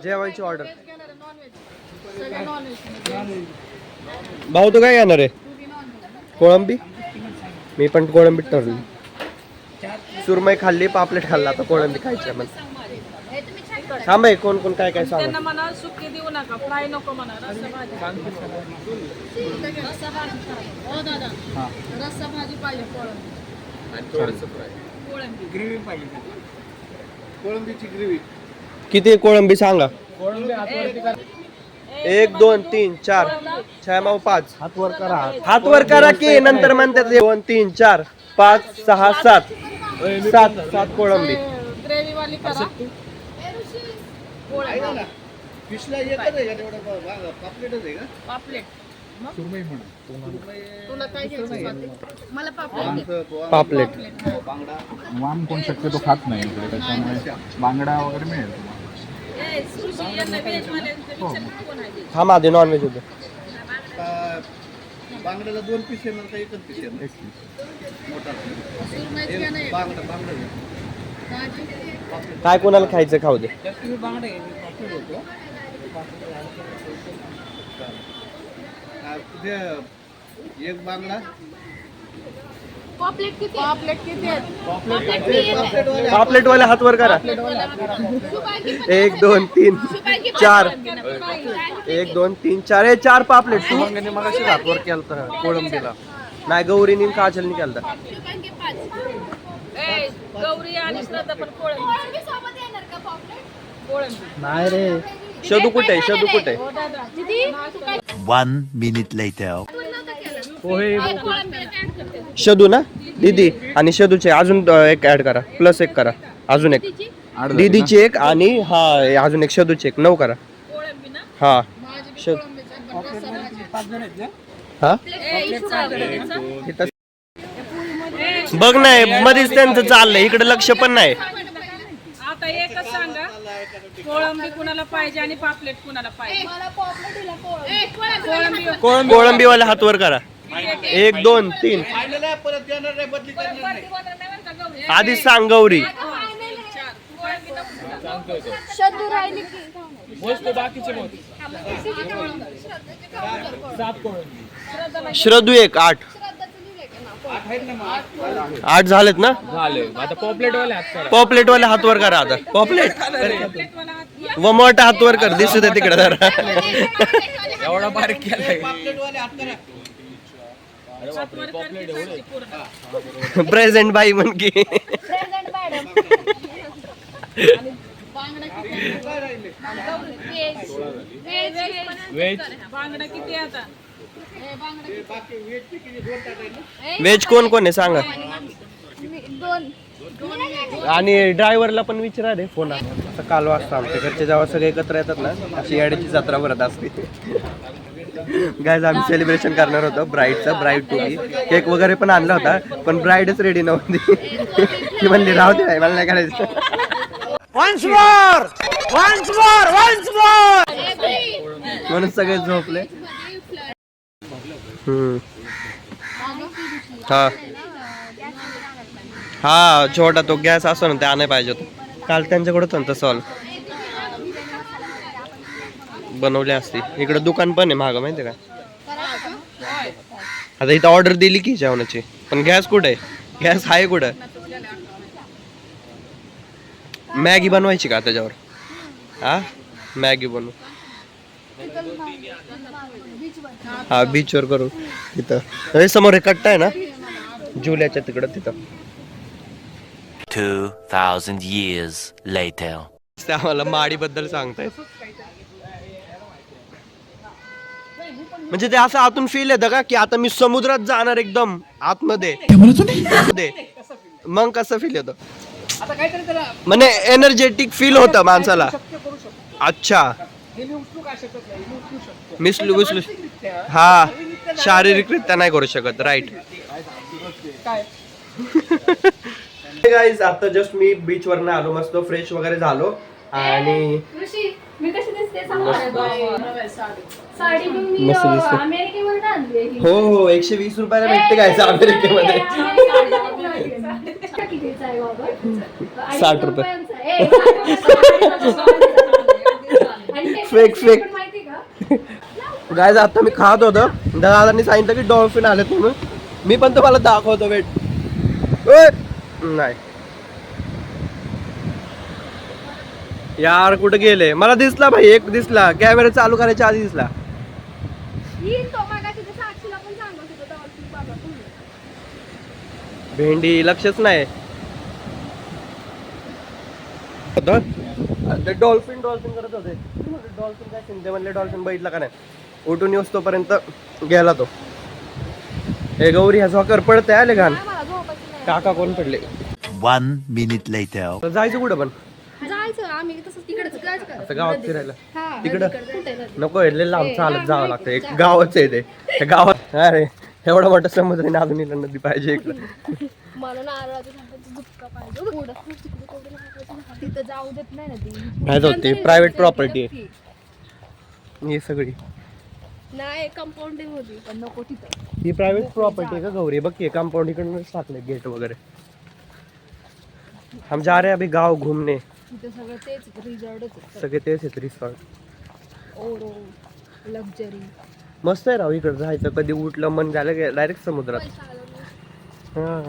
जेवायची ऑर्डर. भाऊ तू काय घेणार आहे? कोळंबी. मी पण कोळंबी ठरली. सुरमई खाल्ली, पापलेट खाल्ला, आता कोळंबी खायची आहे. थांब आहे, कोण कोण काय काय सांग. त्यांना म्हणा सुकी देऊ नका, फ्राय नको म्हणा, रस्सा भाजी. हो दादा, रस्सा भाजी पाहिजे, कोळंबी ग्रेव्ही पाहिजे, कोळंबीची ग्रेव्ही. किती कोळंबी सांगा? 1 2 3 4 6 9 5. हात वर करा की नंतर म्हणतात 2 3 4 5 6 7 7 कोळंबी. ग्रेव्ही वाली करा. फिशला येतं का तेवढं पापलेटच आहे का? पापलेट. सुरमई म्हणा. तुला काय घ्यायचं? मला पापलेट. पापलेट. बांगडा वाम कोण शक्यतो खात नाही इकडे, त्याच्यामुळे बांगडा वगैरे मिळेल. हा माझे नॉनव्हेज होते. बांगड्याला 2 पीस येणार का 1 पीस येणार? 1 पीस मोठा बांगडा. काय कोणाला खायचं खाऊ दे. एक बांगडा. पापलेट किती आहेत? पापलेट वाले हात वर करा. 1 2 3 4 1 2 3 4 हे 4 पापलेट. सुमंगने मगाशी हात वर केलता कोळंबीला. नाही गौरीनी काजलनी केलता. गौरी आणि श्रद्धा पण कोळंबी नाही रे. शदू कुठे आहे? शदू कुठे आहे? 1 minute later. शदू ना दीदी आणि शदूचे अजून एक ऍड करा, प्लस एक करा, अजून एक दीदीची एक आणि हा अजून एक शदूची एक 9 करा. हा हा बघ नाही मध्येच त्यांचं चाललंय, इकडे लक्ष पण नाही. आता एकच सांगा, कोळंबी कुणाला पाहिजे आणि पापलेट कुणाला पाहिजे? कोळंबी वाले हात वर करा. 1 2 3 आधी सांग गौरी. श्रद्धू 1 8 8 झालेत ना? आता पॉपलेट वाले हात वर करा. आता पॉपलेट व मोठा हात वर कर, दिसू दे तिकडे जरा. एवढा बारीक केलाय. प्रेझेंट बाई म्हण की. बांगडा किती आता? व्हेज कोण कोण आहे सांगा. आणि ड्रायव्हरला पण विचारा रे फोन. असं काल वाजता आमच्या घरचे जेव्हा सगळे एकत्र येतात ना, अशी याडीची जत्रा भरत असते. गायज आम्ही सेलिब्रेशन करणार होतो ब्राईडचं. ब्राईड टू बी केक वगैरे पण आणला होता, पण ब्राईडच रेडी नव्हती. ती म्हणली राहू दे मला नाही करायचं. म्हणून सगळे झोपले. हा हा छोटा तो गॅस असतो ना, ते आणायला पाहिजे होतं. काल त्यांच्याकडे होतं तसं बनवले असते. इकडे दुकान पण आहे महाग, माहिती का? आता इथं ऑर्डर दिली की जेवणाची, पण गॅस कुठे आहे? गॅस आहे कुठं? मॅगी बनवायची का त्याच्यावर? हा मॅगी बनवू. हा बीचवर करू. तिथं समोर हे कट्टा आहे ना जुल्याच्या तिकडं, तिथं. 2000 years later. आम्हाला माडी बद्दल सांगतायत. म्हणजे ते असं आतून फील येतं का की आता मी समुद्रात जाणार एकदम आतमध्ये. मग कसं फील येतं? म्हणजे एनर्जेटिक फील होतं माणसाला. अच्छा मिसलू विसलू. हा शारीरिकरित्या नाही करू शकत. राईट. गाईज आता जस्ट मी बीच वरनं आलो, मस्त फ्रेश वगैरे झालो. आणि मस्त दिसते. हो हो 120 रुपयाला भेटते काय अमेरिकेमध्ये. 60 रुपये. फेक गायज आता मी खात होतो दादांनी सांगितलं की डॉल्फिन आलेत म्हणून मी पण तुम्हाला दाखवतो वेट नाही यार कुठं गेले मला दिसला भाई एक दिसला कॅमेरा चालू करायच्या आधी दिसला भेंडी लक्षच नाही डॉल्फिन करत होते डॉल्फिन काय शिंदे म्हणले डॉल्फिन बघितला का नाही उठून येऊस तोपर्यंत गेला तो हे गौरी ह्या झोकर पडते आले घाण काका कोण पडले 1 minute later. जायचं कुठं पण जायचं आम्ही तसंच तिकडच जायचं आता गावात फिरायला हा तिकडं नको लय लांब चालत जावं लागतं एक गावच आहे ते त्या गावात अरे एवढा मोठा समुद्र आहे, अजून इकडं नदी पाहिजे इकडं मला नारळाचं झाडाचं झुपका पाहिजे पुढं तिथं जाऊ देत नाही ना ती नाही जाऊ ते प्रायव्हेट प्रॉपर्टी आहे ही सगळी नाही कंपाऊंडिंग होती पण नको तिथं ही प्रायव्हेट प्रॉपर्टी आहे का गौरी बघ की कंपाऊंड इकडूनच टाकले गेट वगैरे हम जा रहे हैं अभी गांव घूमने तिथं सगळं तेच रिझॉर्टच सगळे तेच आहेत रिसॉर्ट ओरो लक्झरी मस्त आहे राव इकडं जायचं कधी उठलं मन झालं की डायरेक्ट समुद्रात हा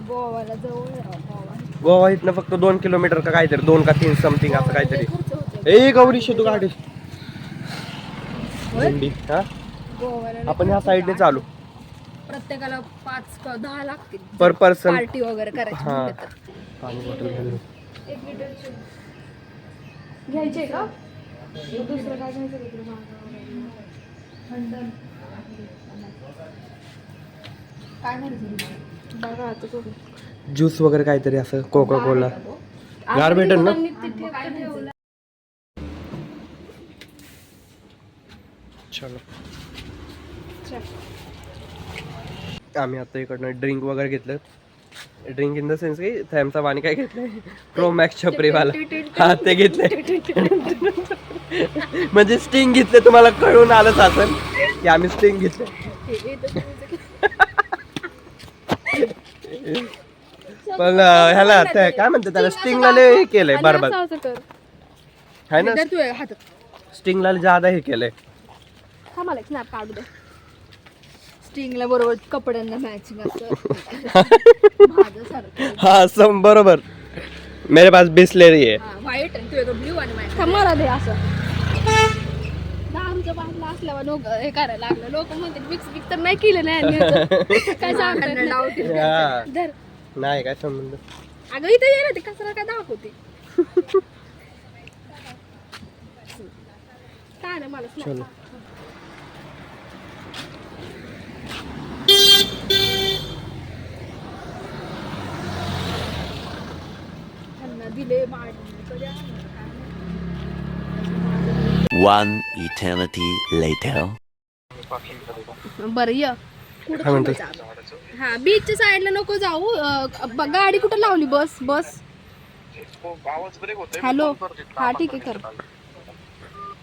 गोवाला जवळ आहे गोवा गोवा इथनं फक्त 2 किलोमीटर का काहीतरी 2 का 3 समथिंग असं काहीतरी खर्च होतो ए गौरी शेतू गाडी भेंडी हा गोवाला आपण ह्या साईडने चालू प्रत्येकाला 5-10 लागतील पर पर्सन पार्टी वगैरे करायची हा. म्हटलं तर. पाणी बॉटल घ्यायला 1 लिटरची घ्यायचे का दुसरं काय घ्यायचं का तुला थंड काय घ्यायचं बघा आता तो ज्यूस वगैरे काहीतरी असं कोका कोला गार भेटेल ना चलो आम्ही आता इकडनं ड्रिंक वगैरे घेतलं ड्रिंक इन द सेन्स की थॅमचा पाणी काय घेतलंय प्रो मॅक्स छपरीवाला हा ते घेतले म्हणजे स्टिंग घेतले तुम्हाला कळून आलंच असेल की आम्ही स्टिंग घेतले पण ह्याला काय म्हणतात त्याला स्टिंगला लय हे केलंय बरोबर है ना तू हातात स्टिंगला ज्यादा हे केलंय मला स्नॅप काढू दे स्टिंगला बरोबर कपड्यांना मॅचिंग असतं हाँ सम बरोबर मेरे पास बिस्लेरी है व्हाईट आणि तू ब्ल्यू आणि व्हाईट मला दे असं दारूच्या बाटला असल्यावर लोक हे करायला लागलं लोक म्हणते मिक्स तर नाही केलं नाही काय सांगणार धर नाही काय संबंध अगं इथे ये ना ते कचरा काय दाखवते काय नाही मला snap चलो त्यांना दिले मांडले कधी आणलं काय माहिती. 1 eternity later. बरं ये काय म्हणतो हा बीचच्या साईडला नको जाऊ गाडी कुठं लावली बस हॅलो हा ठीक आहे कर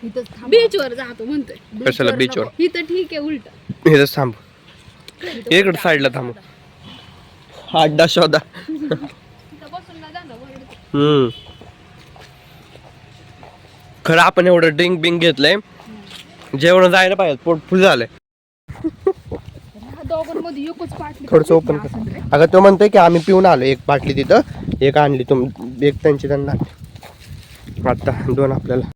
बीच वर जातो म्हणतोय कशाला बीच वर इथं ठीक आहे उलट इथं थांब इकडे साईडला थांब अड्डा शोधा खरं आपण एवढं ड्रिंक बिंक घेतलंय जेवण जायला पाहिजे पोट फुल झालंय दोघांमध्ये एकच बाटली थोडस ओपन कर अगं तो म्हणतोय की आम्ही पिऊन आलो एक बाटली तिथं एक आणली एक त्यांची त्यांना आता 2 आपल्याला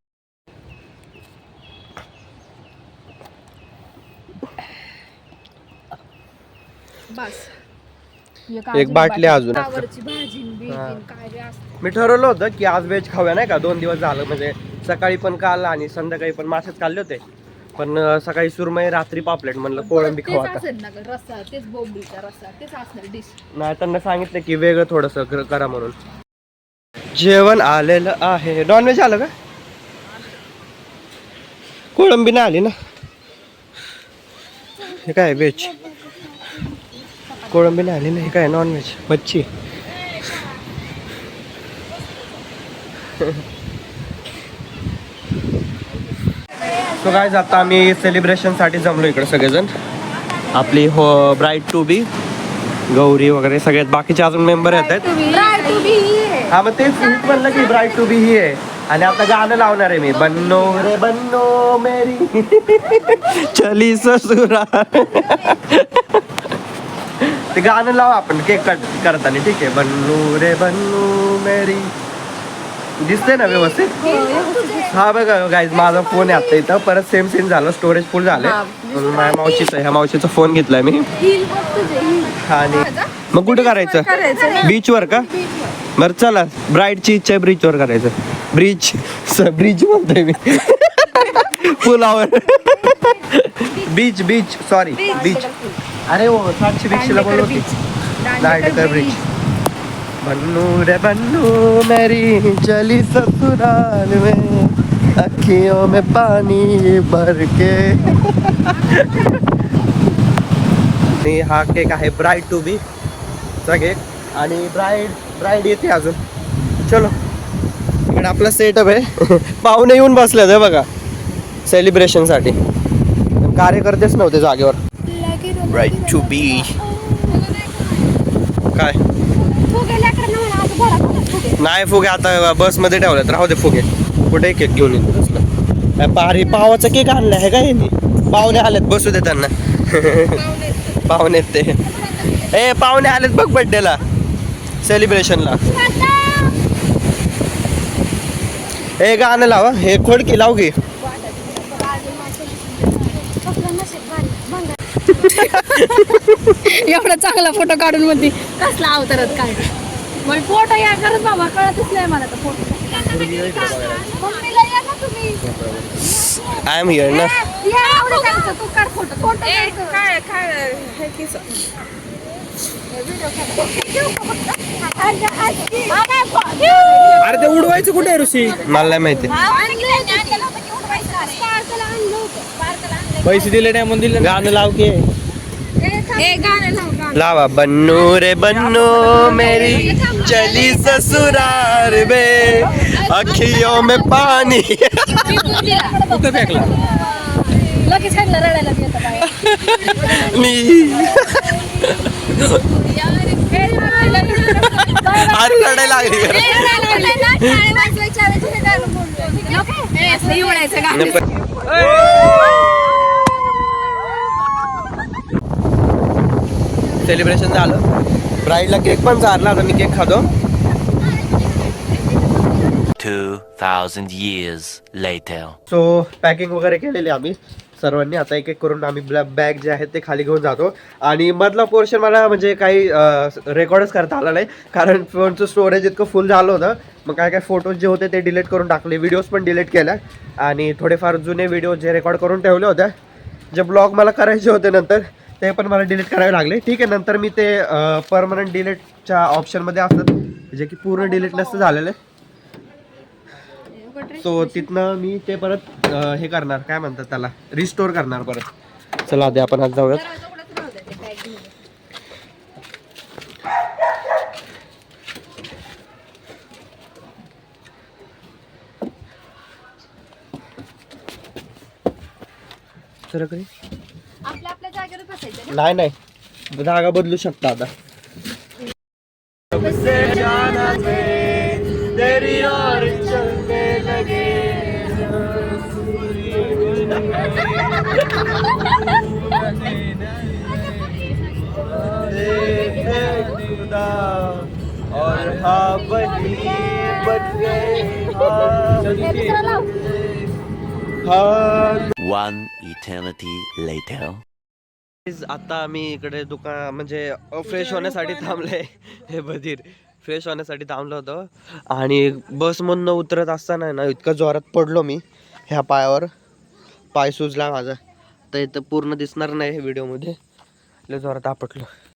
बस एक बाटली अजून फ्लावरची भाजी बिजीन काय रे असतं मी ठरवलं होतं की आज व्हेज खाऊया नाही का 2 दिवस झालं म्हणजे सकाळी पण काल आणि संध्याकाळी पण मासेच खाल्ले होते पण सकाळी सुरमई रात्री पापलेट म्हणलं कोळंबी खाऊ तेच आता असेल ना गं, रस्सा तेच बोंबीचा रस्सा तेच असणार डिश नाही त्यांना सांगितलं की वेगळं थोडस करा म्हणून जेवण आलेलं आहे नॉनव्हेज आलं का कोळंबी नाही आली ना हे काय व्हेज कोळंबी नाही आली ना हे काय नॉनव्हेज मच्छी सो गाईज आता आम्ही सेलिब्रेशनसाठी जमलो इकडे सगळेजण आपली हो ब्राईड टू बी गौरी वगैरे सगळ्यात बाकीचे अजून मेंबर येत आहेत हा मग तेच म्हणलं की ब्राईड टू बी ही आहे आणि आता गाणं लावणार आहे मी, बन्नो रे बन्नो मेरी चली ससुराल. ते गाणं लाव आपण केक कट करताना, ठीक आहे. बन्नू रे बन्नू मेरी, दिसते ना व्यवस्थित? हा बघा गाईज, माझा फोन आहे आता इथं, परत सेम सीन झालं, स्टोरेज फुल झालं. माझ्या मावशीचा, ह्या मावशीचा फोन घेतलाय मी. आणि मग कुठं करायचं? बीचवर का? बरं चला, ब्राईडची इच्छा आहे ब्रिजवर करायचं. ब्रिज म्हणतोय मी पुलावर. Beach sorry beach. अरे हो, 700 बोलवती नाईट ब्रिज. बन्नू रे बन्नू मेरी चली ससुराल में, अखियों में पानी भर के. हा केक आहे ब्राईड टू बी चा केक. आणि ब्राईड येते अजून. चलो, इकडे आपला सेटअप आहे. पाहुणे येऊन बसले ते बघा सेलिब्रेशन साठी. कार्यकर्तेच नव्हते जागेवर. ब्राईड टू बी काय नाही, फुगे आता बस मध्ये ठेवलेत, राहू दे फुगे. कुठे केक घेऊन येतो? पारी पावाचा केक आणला आहे का यांनी? पाहुणे आलेत, बसू दे त्यांना. पाहुणे ते पाहुणे आलेत बघ बर्थडेला, सेलिब्रेशनला. हे गाणं लावा, हे खोडकी लाव की. एवढा चांगला फोटो काढून म्हणते कसला अवतारात काय. मग फोटो या करत बाबा, कळतच नाही मला तर फोटो. मम्मीला या ना तुम्ही. आय एम हिअर ना. या एवढं त्यांचं, तू काढ फोटो. फोटो काय काय हे किस अरे ते उडवायचं कुठे आहे ऋषी? मला नाही माहिती. पैसे दिले नाही म्हणून दिले. गाणं लाव की. लावा. बन्नू रे बन्नू मेरी चली ससुराल में, अखियों में पानी. कुठं फेकला? लगेच खायला रडायला येतं बाहेर. अरे रडायला लागली. सेलिब्रेशन झालं, ब्राईडला केक पण चारला. आता मी केक खातो. 2,000 years later. सो पॅकिंग वगैरे केलेली आम्ही सर्वांनी. आता एक एक करून आम्ही बॅग जे आहेत ते खाली घेऊन जातो. आणि मधला पोर्शन मला म्हणजे काही रेकॉर्डच करता आला नाही, कारण फोनचं स्टोरेज इतकं फुल झालं होतं. मग काय फोटोज जे होते ते डिलीट करून टाकले, व्हिडिओज पण डिलीट केल्या. आणि थोडेफार जुने व्हिडिओ जे रेकॉर्ड करून ठेवले होते, जे ब्लॉग मला करायचे होते नंतर, ते पण मला डिलीट करावे लागले. ठीक आहे, नंतर मी ते परमनंट डिलीटच्या ऑप्शनमध्ये असतात, जे की पूर्ण डिलीट नसतं झालेलं. सो तिथनं मी ते परत हे करणार, काय म्हणतात त्याला, रिस्टोर करणार परत. चला आधी आपण आज जाऊयात. सर काही आपल्या जागेवर बसायचं. नाही, जागा बदलू शकता आता. और हाँ बनी बन गए हाँ. One eternity later. आता आम्ही इकडे दुकान म्हणजे फ्रेश होण्यासाठी थांबले. हे बधीर फ्रेश होण्यासाठी थांबलो होतो. आणि बसमधनं उतरत असताना ना इतकं जोरात पडलो मी ह्या पायावर. पाय सुजला माझा, तर इथं पूर्ण दिसणार नाही व्हिडिओमध्ये. लय जोरात आपटलो.